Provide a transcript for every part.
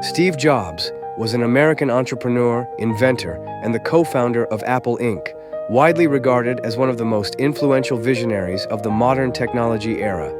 Steve Jobs was an American entrepreneur, inventor, and the co-founder of Apple Inc., widely regarded as one of the most influential visionaries of the modern technology era.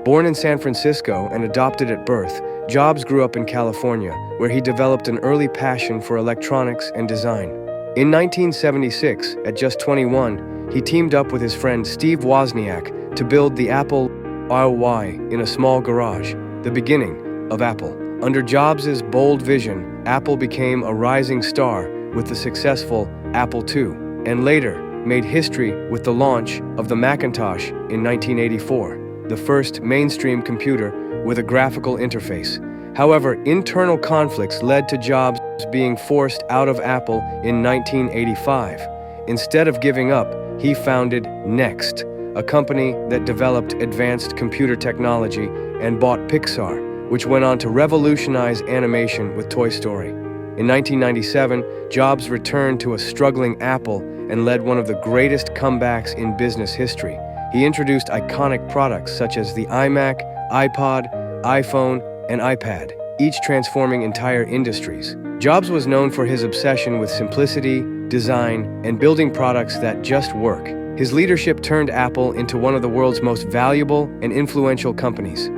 Born in San Francisco and adopted at birth, Jobs grew up in California, where he developed an early passion for electronics and design. In 1976, at just 21, he teamed up with his friend Steve Wozniak to build the Apple IIY in a small garage, the beginning of Apple. Under Jobs' bold vision, Apple became a rising star with the successful Apple II, and later made history with the launch of the Macintosh in 1984, the first mainstream computer with a graphical interface. However, internal conflicts led to Jobs being forced out of Apple in 1985. Instead of giving up, he founded Next, a company that developed advanced computer technology, and bought Pixar, which went on to revolutionize animation with Toy Story. In 1997, Jobs returned to a struggling Apple and led one of the greatest comebacks in business history. He introduced iconic products such as the iMac, iPod, iPhone, and iPad, each transforming entire industries. Jobs was known for his obsession with simplicity, design, and building products that just work. His leadership turned Apple into one of the world's most valuable and influential companies.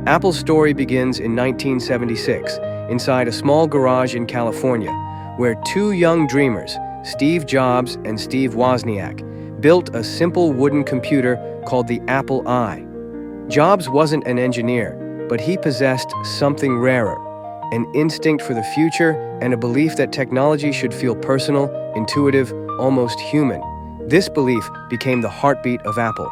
Apple's story begins in 1976, inside a small garage in California, where two young dreamers, Steve Jobs and Steve Wozniak, built a simple wooden computer called the Apple I. Jobs wasn't an engineer, but he possessed something rarer, an instinct for the future and a belief that technology should feel personal, intuitive, almost human. This belief became the heartbeat of Apple.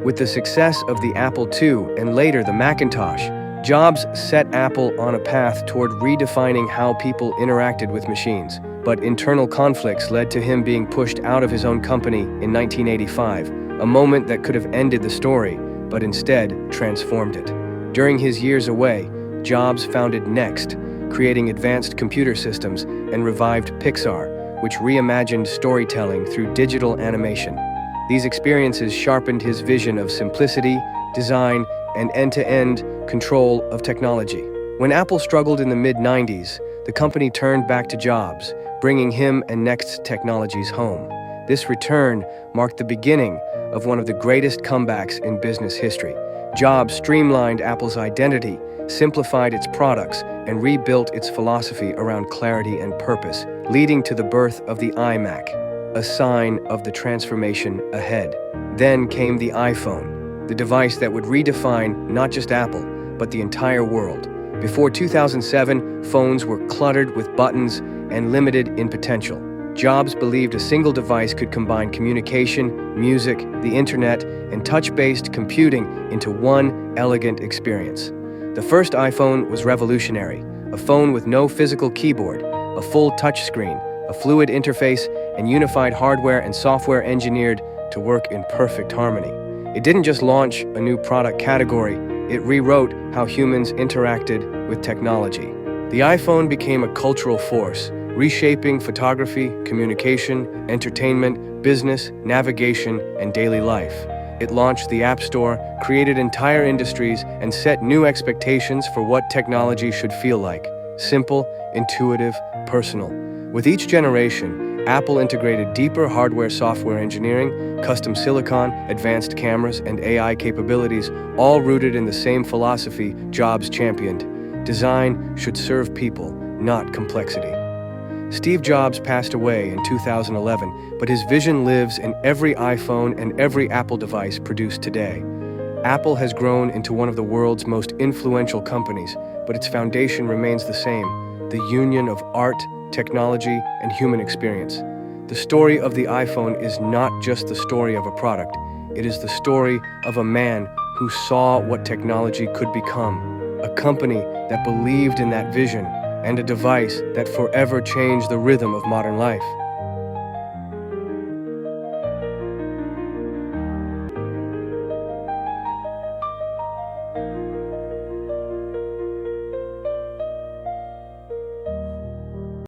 With the success of the Apple II and later the Macintosh, Jobs set Apple on a path toward redefining how people interacted with machines. But internal conflicts led to him being pushed out of his own company in 1985, a moment that could have ended the story, but instead transformed it. During his years away, Jobs founded Next, creating advanced computer systems, and revived Pixar, which reimagined storytelling through digital animation. These experiences sharpened his vision of simplicity, design, and end-to-end control of technology. When Apple struggled in the mid-90s, the company turned back to Jobs, bringing him and Next technologies home. This return marked the beginning of one of the greatest comebacks in business history. Jobs streamlined Apple's identity, simplified its products, and rebuilt its philosophy around clarity and purpose, leading to the birth of the iMac, a sign of the transformation ahead. Then came the iPhone, the device that would redefine not just Apple, but the entire world. Before 2007, phones were cluttered with buttons and limited in potential. Jobs believed a single device could combine communication, music, the internet, and touch-based computing into one elegant experience. The first iPhone was revolutionary, a phone with no physical keyboard, a full touchscreen, a fluid interface, and unified hardware and software engineered to work in perfect harmony. It didn't just launch a new product category, it rewrote how humans interacted with technology. The iPhone became a cultural force, reshaping photography, communication, entertainment, business, navigation, and daily life. It launched the App Store, created entire industries, and set new expectations for what technology should feel like: simple, intuitive, personal. With each generation, Apple integrated deeper hardware-software engineering, custom silicon, advanced cameras, and AI capabilities, all rooted in the same philosophy Jobs championed: design should serve people, not complexity. Steve Jobs passed away in 2011, but his vision lives in every iPhone and every Apple device produced today. Apple has grown into one of the world's most influential companies, but its foundation remains the same: the union of art, technology, and human experience. The story of the iPhone is not just the story of a product, it is the story of a man who saw what technology could become, a company that believed in that vision, and a device that forever changed the rhythm of modern life.